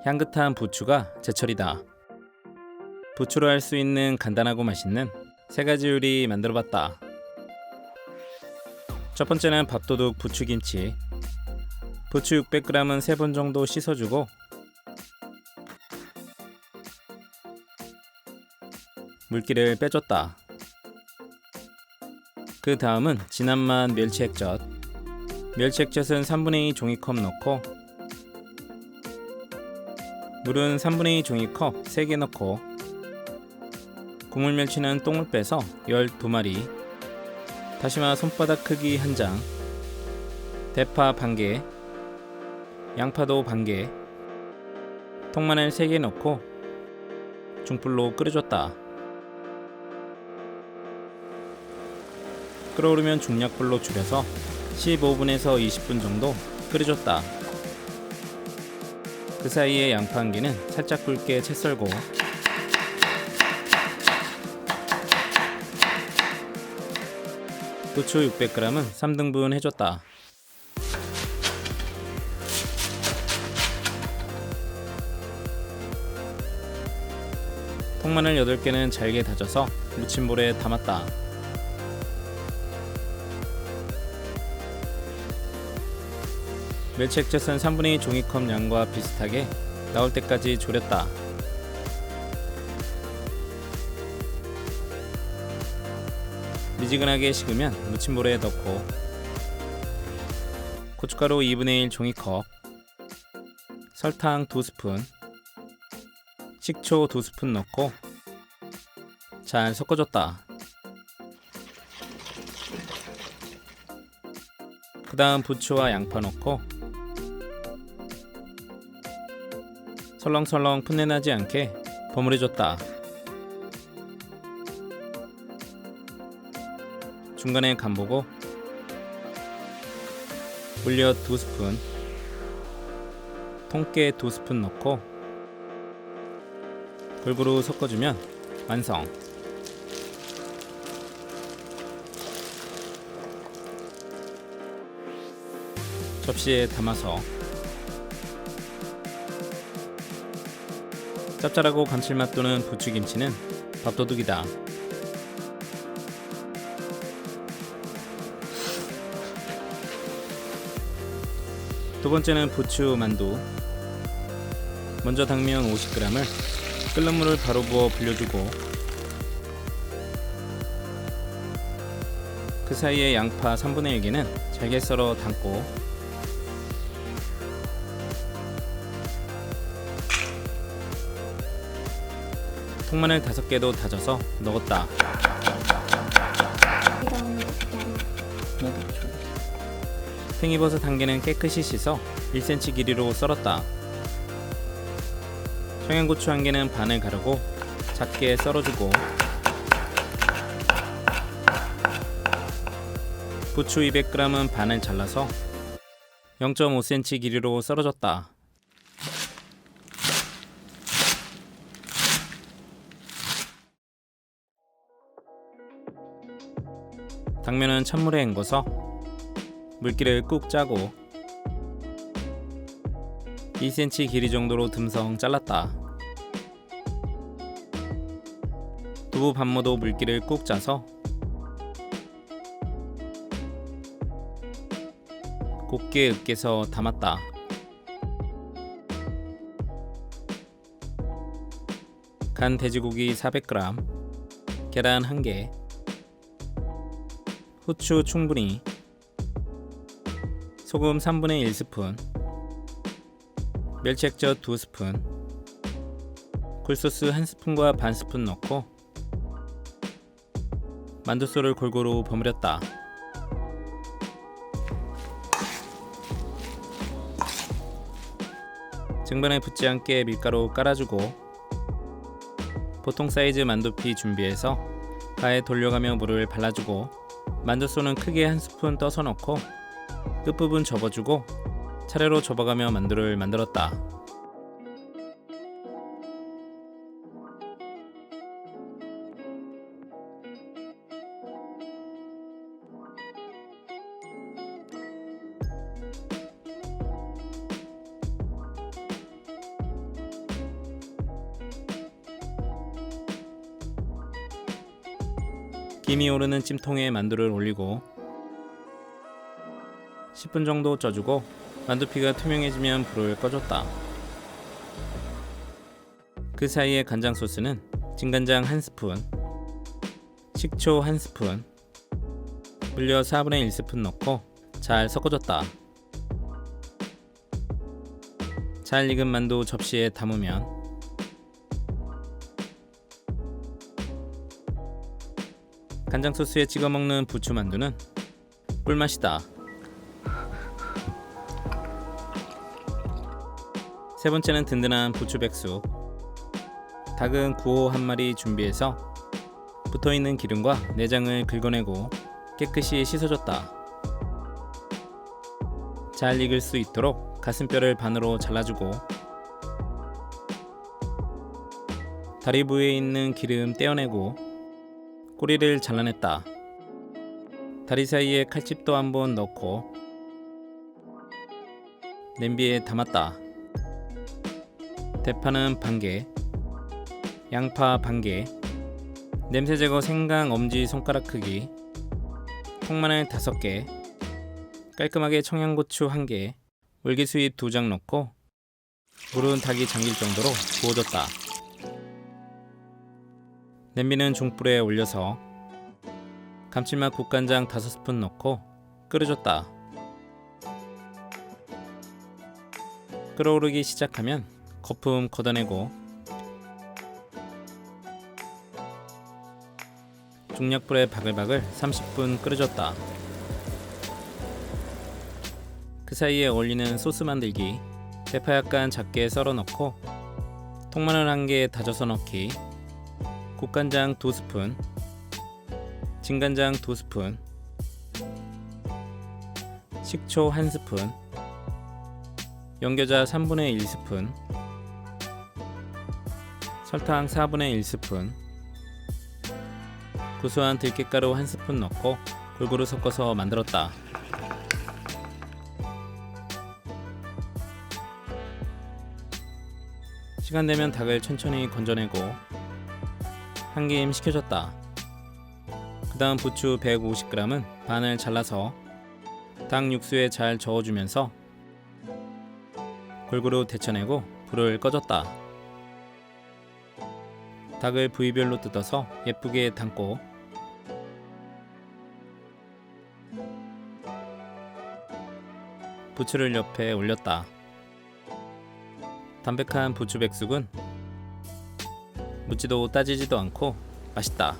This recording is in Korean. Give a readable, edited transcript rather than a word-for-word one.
향긋한 부추가 제철이다. 부추로 할 수 있는 간단하고 맛있는 세 가지 요리 만들어봤다. 첫 번째는 밥도둑 부추김치. 부추 600g은 3번 정도 씻어주고 물기를 빼줬다. 그 다음은 진한 맛 멸치액젓. 멸치액젓은 3분의 2 종이컵 넣고 물은 3분의 2 종이컵 3개 넣고 국물 멸치는 똥을 빼서 12마리, 다시마 손바닥 크기 1장, 대파 반개, 양파도 반개, 통마늘 3개 넣고 중불로 끓여줬다. 끓어오르면 중약불로 줄여서 15분에서 20분 정도 끓여줬다. 그 사이에 양파 한 개는 살짝 굵게 채 썰고 부추 600g은 3등분 해줬다. 통마늘 8개는 잘게 다져서 무침볼에 담았다. 멸치액젓은 3분의 2 종이컵 양과 비슷하게 나올 때까지 졸였다. 미지근하게 식으면 무침볼에 넣고 고춧가루 2분의 1 종이컵, 설탕 2스푼, 식초 2스푼 넣고 잘 섞어줬다. 그 다음 부추와 양파 넣고 설렁설렁 풋내나지 않게 버무려줬다. 중간에 간보고 물엿 2스푼, 통깨 2스푼 넣고 골고루 섞어주면 완성. 접시에 담아서 짭짤하고 감칠맛 도는 부추김치는 밥도둑이다. 두 번째는 부추 만두. 먼저 당면 50g을 끓는 물을 바로 부어 불려주고 그 사이에 양파 3분의 1개는 잘게 썰어 담고 통마늘 5개도 다져서 넣었다. 팽이버섯 1개는 깨끗이 씻어 1cm 길이로 썰었다. 청양고추 1개는 반을 가르고 작게 썰어주고 부추 200g은 반을 잘라서 0.5cm 길이로 썰어줬다. 당면은 찬물에 헹궈서 물기를 꾹 짜고 2cm 길이 정도로 듬성 잘랐다. 두부 반모도 물기를 꾹 짜서 곱게 으깨서 담았다. 간 돼지고기 400g, 계란 1개, 후추 충분히, 소금 3분의 1스푼, 멸치액젓 2스푼, 굴소스 1스푼과 반 스푼 넣고 만두소를 골고루 버무렸다. 쟁반에 붙지 않게 밀가루 깔아주고 보통 사이즈 만두피 준비해서 가에 돌려가며 물을 발라주고 만두소는 크게 1스푼 떠서 넣고 끝부분 접어주고 차례로 접어가며 만두를 만들었다. 김이 오르는 찜통에 만두를 올리고 10분 정도 쪄주고 만두피가 투명해지면 불을 꺼줬다. 그 사이에 간장 소스는 진간장 1스푼, 식초 1스푼, 물엿 4분의 1스푼 넣고 잘 섞어줬다. 잘 익은 만두 접시에 담으면 간장 소스에 찍어 먹는 부추 만두는 꿀맛이다. 세 번째는 든든한 부추 백숙. 닭은 구호 한 마리 준비해서 붙어있는 기름과 내장을 긁어내고 깨끗이 씻어줬다. 잘 익을 수 있도록 가슴뼈를 반으로 잘라주고 다리 부위에 있는 기름 떼어내고 꼬리를 잘라냈다. 다리 사이에 칼집도 한번 넣고 냄비에 담았다. 대파는 반개, 양파 반개, 냄새 제거 생강 엄지 손가락 크기, 통마늘 5개, 깔끔하게 청양고추 1개, 월계수잎 2장 넣고 물은 닭이 잠길 정도로 부어줬다. 냄비는 중불에 올려서 감칠맛 국간장 5스푼 넣고 끓여줬다. 끓어오르기 시작하면 거품 걷어내고 중약불에 바글바글 30분 끓여줬다. 그 사이에 어울리는 소스 만들기. 대파 약간 작게 썰어 넣고 통마늘 1개 다져서 넣기, 국간장 2스푼, 진간장 2스푼, 식초 1스푼, 연겨자 3분의 1스푼, 설탕 4분의 1스푼, 구수한 들깨가루 1스푼 넣고 골고루 섞어서 만들었다. 시간 되면 닭을 천천히 건져내고 한김 식혀줬다. 그 다음 부추 150g은 반을 잘라서 닭 육수에 잘 저어주면서 골고루 데쳐내고 불을 꺼줬다. 닭을 부위별로 뜯어서 예쁘게 담고 부추를 옆에 올렸다. 담백한 부추 백숙은 묻지도 따지지도 않고 맛있다.